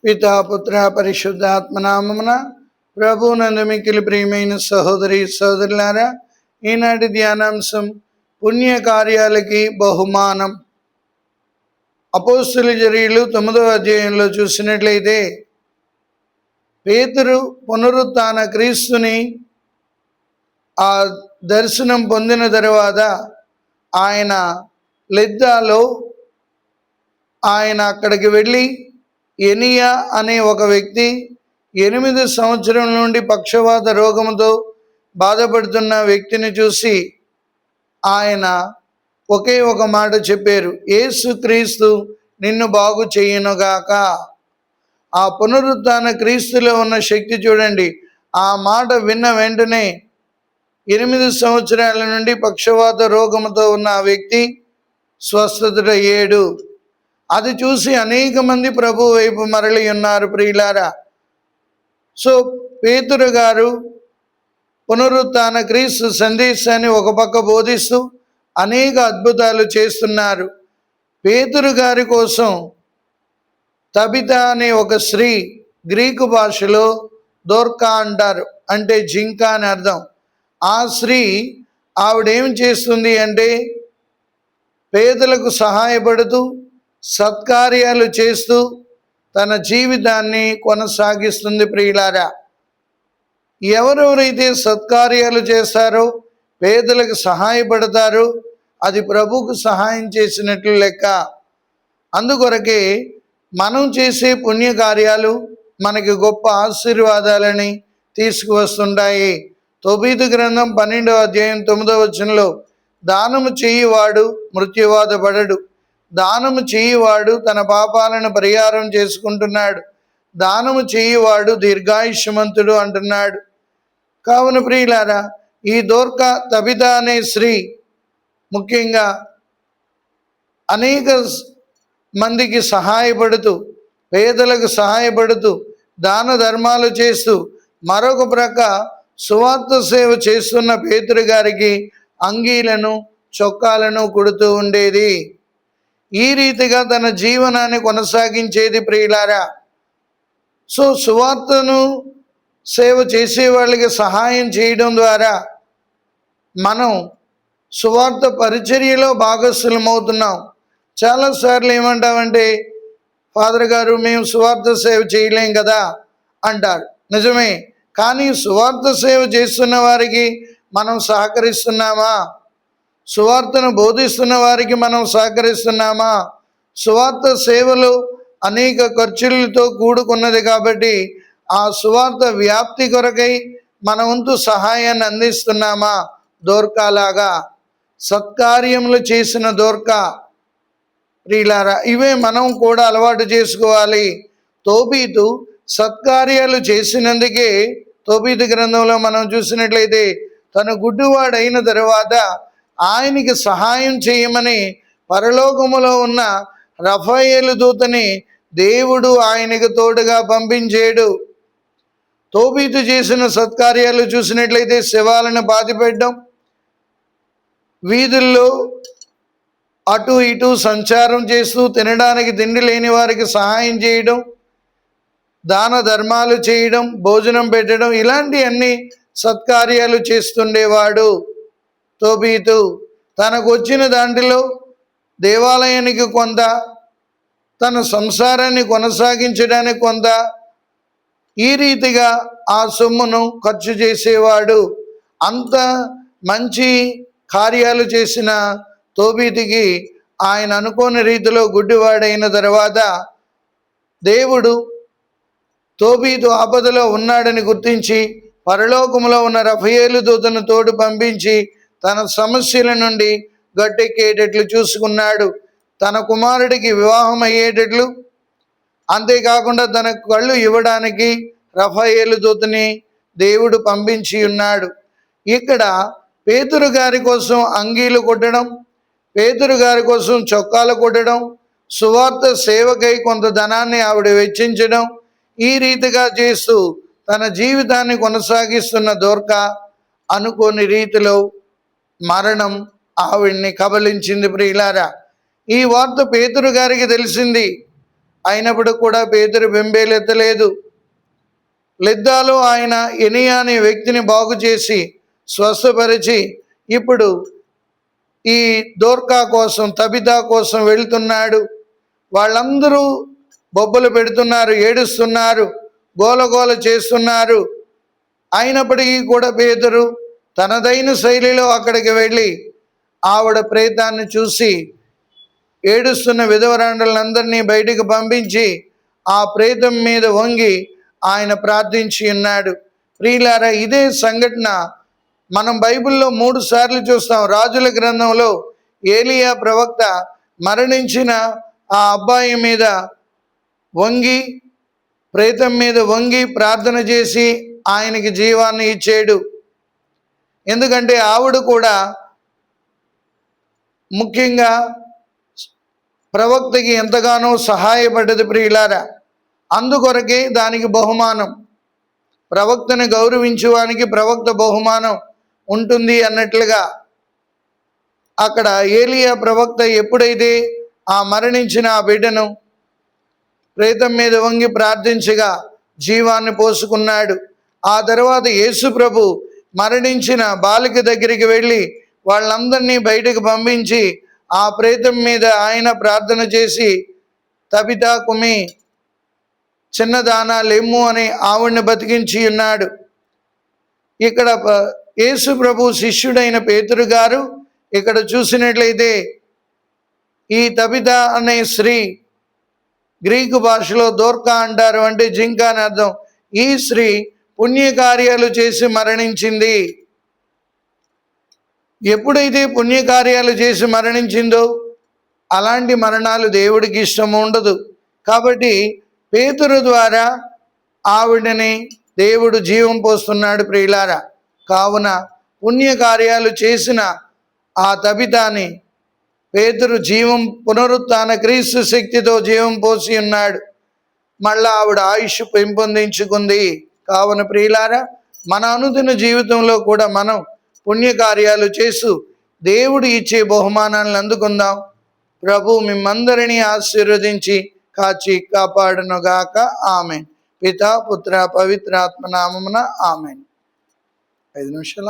పితా పుత్ర పరిశుద్ధాత్మనామమున ప్రభువునందు మిక్కిలి ప్రియమైన సహోదరి సహోదరులారా, ఈనాటి ధ్యానాంశం పుణ్య కార్యాలకి బహుమానం. అపోస్తుల చర్యలు 9వ అధ్యాయంలో చూసినట్లయితే పేతురు పునరుత్థాన క్రీస్తుని ఆ దర్శనం పొందిన తర్వాత ఆయన లిద్దాలో ఆయన అక్కడికి వెళ్ళి ఎనియా అనే ఒక వ్యక్తి 8 సంవత్సరం నుండి పక్షవాత రోగంతో బాధపడుతున్న వ్యక్తిని చూసి ఆయన ఒకే ఒక మాట చెప్పారు, యేసుక్రీస్తు నిన్ను బాగు చేయునుగాక. ఆ పునరుత్థాన క్రీస్తులో ఉన్న శక్తి చూడండి. ఆ మాట విన్న వెంటనే 8 సంవత్సరాల నుండి పక్షవాత రోగంతో ఉన్న ఆ వ్యక్తి స్వస్థతుడయ్యాడు. అది చూసి అనేక మంది ప్రభు వైపు మరలి ఉన్నారు ప్రియులారా. సో పేతురు గారు పునరుత్థాన క్రీస్తు సందేశాన్ని ఒక పక్క బోధిస్తూ అనేక అద్భుతాలు చేస్తున్నారు. పేతురు గారి కోసం తబిత అనే ఒక స్త్రీ, గ్రీకు భాషలో దోర్కా అంటారు, అంటే జింక అని అర్థం. ఆ స్త్రీ ఆవిడేం చేస్తుంది అంటే పేదలకు సహాయపడుతూ సత్కార్యాలు చేస్తూ తన జీవితాన్ని కొనసాగిస్తుంది ప్రియులారా. ఎవరెవరైతే సత్కార్యాలు చేస్తారో, పేదలకు సహాయపడతారో అది ప్రభువుకు సహాయం చేసినట్లు లెక్క. అందుకొరకే మనం చేసే పుణ్యకార్యాలు మనకి గొప్ప ఆశీర్వాదాలని తీసుకువస్తుంటాయి. తోబీతు గ్రంథం 12వ అధ్యాయం 9వ వచనంలో దానము చేయువాడు మృత్యువాదపడడు, దానము చేయువాడు తన పాపాలను పరిహారం చేసుకుంటున్నాడు, దానము చేయువాడు దీర్ఘాయుష్మంతుడు అంటున్నాడు. కావున ప్రియులారా, ఈ దోర్కా తబిత అనే స్త్రీ ముఖ్యంగా అనేక మందికి సహాయపడుతూ, పేదలకు సహాయపడుతూ, దాన ధర్మాలు చేస్తూ, మరొక ప్రక్క సువార్త సేవ చేస్తున్న పేతురు గారికి అంగీలను చొక్కాలను కుడుతూ ఉండేది. ఈ రీతిగా తన జీవనాన్ని కొనసాగించేది ప్రియులారా. సో సువార్తను సేవ చేసే వాళ్ళకి సహాయం చేయడం ద్వారా మనం సువార్త పరిచర్యలో భాగస్థులమవుతున్నాం. చాలాసార్లు ఏమంటామంటే, ఫాదర్ గారు మేము సువార్త సేవ చేయలేం కదా అంటారు. నిజమే, కానీ సువార్త సేవ చేస్తున్న వారికి మనం సహకరిస్తున్నామా? సువార్తను బోధిస్తున్న వారికి మనం సహకరిస్తున్నామా? సువార్త సేవలు అనేక ఖర్చులతో కూడుకున్నది కాబట్టి ఆ సువార్త వ్యాప్తి కొరకై మన వంతు సహాయాన్ని అందిస్తున్నామా? దోర్కాలాగా సత్కార్యములు చేసిన దోర్కా ప్రియులారా, ఇవే మనం కూడా అలవాటు చేసుకోవాలి. తోబీతు సత్కార్యాలు చేసినందుకే తోబీతు గ్రంథంలో మనం చూసినట్లయితే తను గుడ్డివాడైన తర్వాత ఆయనకి సహాయం చేయమని పరలోకములో ఉన్న రఫాయేలు దూతని దేవుడు ఆయనకు తోడుగా పంపించాడు. తోబీతు చేసిన సత్కార్యాలు చూసినట్లయితే శవాలను పాతిపెట్టడం, వీధుల్లో అటు ఇటు సంచారం చేస్తూ తినడానికి తిండి లేని వారికి సహాయం చేయడం, దాన ధర్మాలు చేయడం, భోజనం పెట్టడం, ఇలాంటి అన్ని సత్కార్యాలు చేస్తుండేవాడు తోబీతు. తనకు వచ్చిన దాంట్లో దేవాలయానికి కొంత, తన సంసారాన్ని కొనసాగించడానికి కొంత, ఈ రీతిగా ఆ సొమ్మును ఖర్చు చేసేవాడు. అంత మంచి కార్యాలు చేసిన తోబీతుకి ఆయన అనుకోని రీతిలో గుడ్డివాడైన తర్వాత దేవుడు తోబీతు ఆపదలో ఉన్నాడని గుర్తించి పరలోకములో ఉన్న రఫాయేలు దూతను తోడు పంపించి తన సమస్యల నుండి గట్టెక్కేటట్లు చూసుకున్నాడు. తన కుమారుడికి వివాహం అయ్యేటట్లు, అంతేకాకుండా తన కళ్ళు ఇవ్వడానికి రఫాయేలు దూతని దేవుడు పంపించి ఉన్నాడు. ఇక్కడ పేతురు గారి కోసం అంగీలు కొట్టడం, పేతురు గారి కోసం చొక్కాలు కొట్టడం, సువార్త సేవకై కొంత ధనాన్ని ఆవిడ వెచ్చించడం, ఈ రీతిగా చేస్తూ తన జీవితాన్ని కొనసాగిస్తున్న దోర్కా అనుకోని రీతిలో మరణం ఆవిడ్ని కబలించింది ప్రియులారా. ఈ వార్త పేతురు గారికి తెలిసింది. అయినప్పుడు కూడా పేతురు బెంబేలెత్తలేదు. లిద్దాలో ఆయన ఎనియా అనే వ్యక్తిని బాగు చేసి స్వస్థపరిచి ఇప్పుడు ఈ దోర్కా కోసం, తబితా కోసం వెళ్తున్నాడు. వాళ్ళందరూ బొబ్బలు పెడుతున్నారు, ఏడుస్తున్నారు, గోలగోల చేస్తున్నారు. అయినప్పటికీ కూడా పేతురు తనదైన శైలిలో అక్కడికి వెళ్ళి ఆవిడ ప్రేతాన్ని చూసి ఏడుస్తున్న విధవరాండ్రులందరినీ బయటికి పంపించి ఆ ప్రేతం మీద వంగి ఆయన ప్రార్థించి ఉన్నాడు. ప్రియులారా, ఇదే సంఘటన మనం బైబిల్లో 3 సార్లు చూస్తాం. రాజుల గ్రంథంలో ఏలియా ప్రవక్త మరణించిన ఆ అబ్బాయి మీద వంగి, ప్రేతం మీద వంగి ప్రార్థన చేసి ఆయనకి జీవాన్ని ఇచ్చాడు. ఎందుకంటే ఆవిడ కూడా ముఖ్యంగా ప్రవక్తకి ఎంతగానో సహాయపడ్డది ప్రియులారా. అందుకొరకే దానికి బహుమానం, ప్రవక్తను గౌరవించువానికి ప్రవక్త బహుమానం ఉంటుంది అన్నట్లుగా అక్కడ ఏలియా ప్రవక్త ఎప్పుడైతే ఆ మరణించిన ఆ బిడ్డను ప్రేతం మీద వంగి ప్రార్థించగా జీవాన్ని పోసుకున్నాడు. ఆ తర్వాత యేసు ప్రభు మరణించిన బాలిక దగ్గరికి వెళ్ళి వాళ్ళందరినీ బయటకు పంపించి ఆ ప్రేతం మీద ఆయన ప్రార్థన చేసి తబితా కుమి, చిన్నదానా లెమ్ము అని ఆవిడ్ని బతికించి ఉన్నాడు. ఇక్కడ యేసు ప్రభు శిష్యుడైన పేతురు గారు ఇక్కడ చూసినట్లయితే ఈ తబితా అనే స్త్రీ, గ్రీకు భాషలో దోర్కా అంటారు, అంటే జింక అని అర్థం. ఈ స్త్రీ పుణ్యకార్యాలు చేసి మరణించింది. ఎప్పుడైతే పుణ్యకార్యాలు చేసి మరణించిందో అలాంటి మరణాలు దేవుడికి ఇష్టం ఉండదు. కాబట్టి పేతురు ద్వారా ఆవిడని దేవుడు జీవం పోస్తున్నాడు ప్రియులారా. కావున పుణ్యకార్యాలు చేసిన ఆ తబితాని పేతురు జీవం, పునరుత్థాన క్రీస్తు శక్తితో జీవం పోసి ఉన్నాడు. మళ్ళా ఆవిడ ఆయుష్ పెంపొందించుకుంది. కావున ప్రియులారా, మన అనుదిన జీవితంలో కూడా మనం పుణ్యకార్యాలు చేస్తూ దేవుడు ఇచ్చే బహుమానాలను అందుకుందాం. ప్రభు మిమ్మందరినీ ఆశీర్వదించి కాచి కాపాడునుగాక. ఆమెన్. పితా, పుత్ర, పవిత్రాత్మ నామమున ఆమెన్. 5 నిమిషాలు.